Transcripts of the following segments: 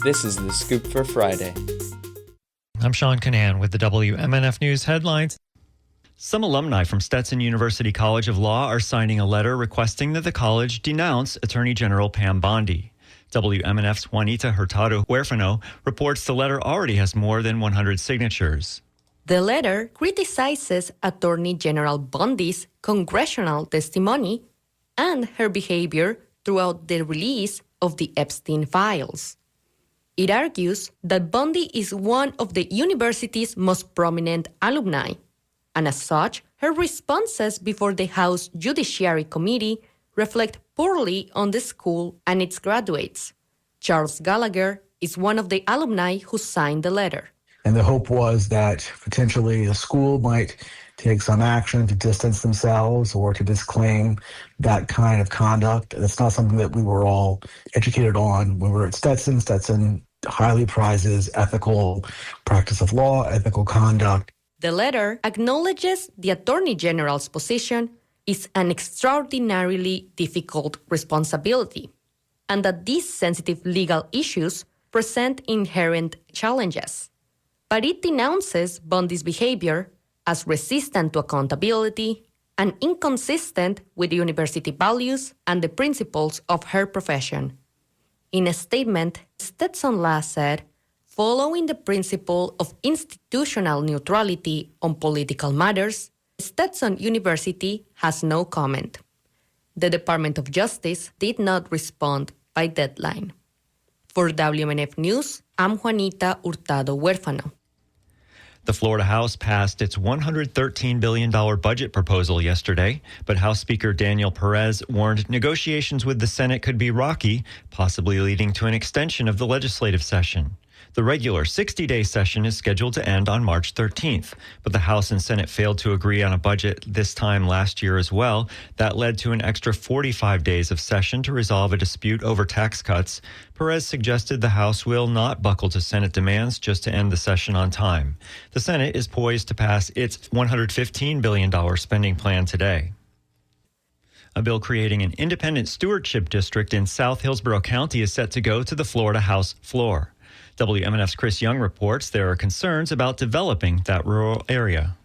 This is The Scoop for Friday. I'm Sean Canan with the WMNF News headlines. Some alumni from Stetson University College of Law are signing a letter requesting that the college denounce Attorney General Pam Bondi. WMNF's Juanita Hurtado Huerfano reports the letter already has more than 100 signatures. The letter criticizes Attorney General Bondi's congressional testimony and her behavior throughout the release of the Epstein files. It argues that Bondi is one of the university's most prominent alumni, and as such, her responses before the House Judiciary Committee reflect poorly on the school and its graduates. Charles Gallagher is one of the alumni who signed the letter. And the hope was that potentially the school might take some action to distance themselves or to disclaim that kind of conduct. That's not something that we were all educated on when we were at Stetson. Stetson highly prizes ethical practice of law, ethical conduct. The letter acknowledges the Attorney General's position is an extraordinarily difficult responsibility, and that these sensitive legal issues present inherent challenges. But it denounces Bondi's behavior as resistant to accountability and inconsistent with university values and the principles of her profession. In a statement, Stetson Law said, following the principle of institutional neutrality on political matters, Stetson University has no comment. The Department of Justice did not respond by deadline. For WMNF News, I'm Juanita Hurtado Huerfano. The Florida House passed its $113 billion budget proposal yesterday, but House Speaker Daniel Perez warned negotiations with the Senate could be rocky, possibly leading to an extension of the legislative session. The regular 60-day session is scheduled to end on March 13th, but the House and Senate failed to agree on a budget this time last year as well. That led to an extra 45 days of session to resolve a dispute over tax cuts. Perez suggested the House will not buckle to Senate demands just to end the session on time. The Senate is poised to pass its $115 billion spending plan today. A bill creating an independent stewardship district in South Hillsborough County is set to go to the Florida House floor. WMNF's Chris Young reports there are concerns about developing that rural area.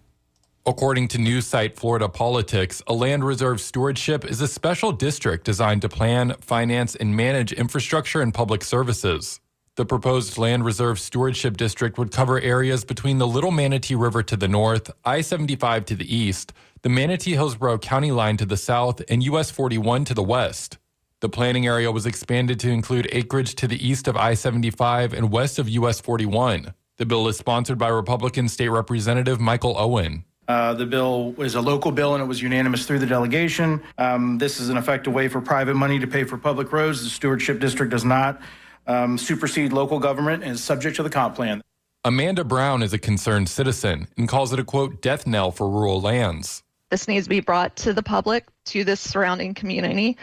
According to news site Florida Politics, a land reserve stewardship is a special district designed to plan, finance, and manage infrastructure and public services. The proposed land reserve stewardship district would cover areas between the Little Manatee River to the north, I-75 to the east, the Manatee-Hillsborough County line to the south, and US 41 to the west. The planning area was expanded to include acreage to the east of I-75 and west of US 41. The bill is sponsored by Republican State Representative Michael Owen. The bill is a local bill and it was unanimous through the delegation. This is an effective way for private money to pay for public roads. The stewardship district does not supersede local government and is subject to the comp plan. Amanda Brown is a concerned citizen and calls it a, quote, death knell for rural lands. This needs to be brought to the public, to this surrounding community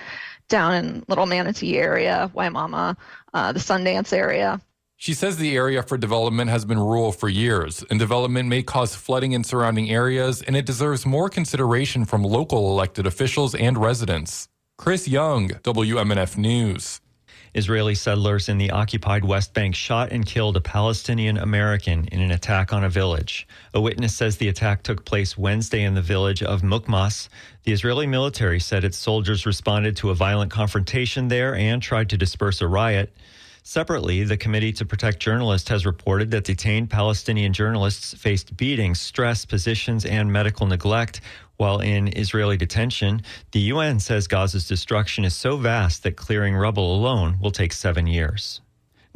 down in Little Manatee area, Waimama, the Sundance area. She says the area for development has been rural for years, and development may cause flooding in surrounding areas, and it deserves more consideration from local elected officials and residents. Chris Young, WMNF News. Israeli settlers in the occupied West Bank shot and killed a Palestinian American in an attack on a village. A witness says the attack took place Wednesday in the village of Mukmas. The Israeli military said its soldiers responded to a violent confrontation there and tried to disperse a riot. Separately, the Committee to Protect Journalists has reported that detained Palestinian journalists faced beatings, stress, positions, and medical neglect while in Israeli detention. The UN says Gaza's destruction is so vast that clearing rubble alone will take 7 years.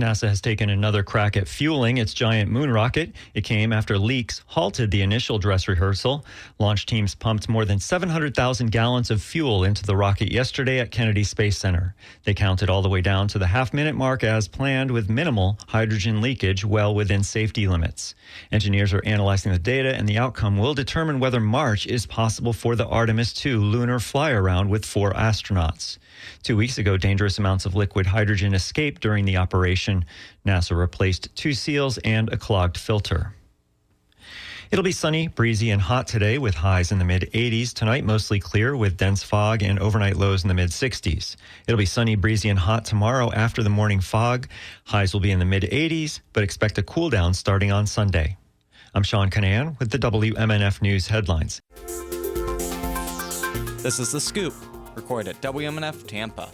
NASA has taken another crack at fueling its giant moon rocket. It came after leaks halted the initial dress rehearsal. Launch teams pumped more than 700,000 gallons of fuel into the rocket yesterday at Kennedy Space Center. They counted all the way down to the half-minute mark as planned, with minimal hydrogen leakage well within safety limits. Engineers are analyzing the data, and the outcome will determine whether March is possible for the Artemis II lunar fly-around with 4 astronauts. 2 weeks ago, dangerous amounts of liquid hydrogen escaped during the operation. NASA replaced 2 seals and a clogged filter. It'll be sunny, breezy, and hot today with highs in the mid-80s. Tonight, mostly clear with dense fog and overnight lows in the mid-60s. It'll be sunny, breezy, and hot tomorrow after the morning fog. Highs will be in the mid-80s, but expect a cool down starting on Sunday. I'm Sean Canan with the WMNF News headlines. This is The Scoop, recorded at WMNF Tampa.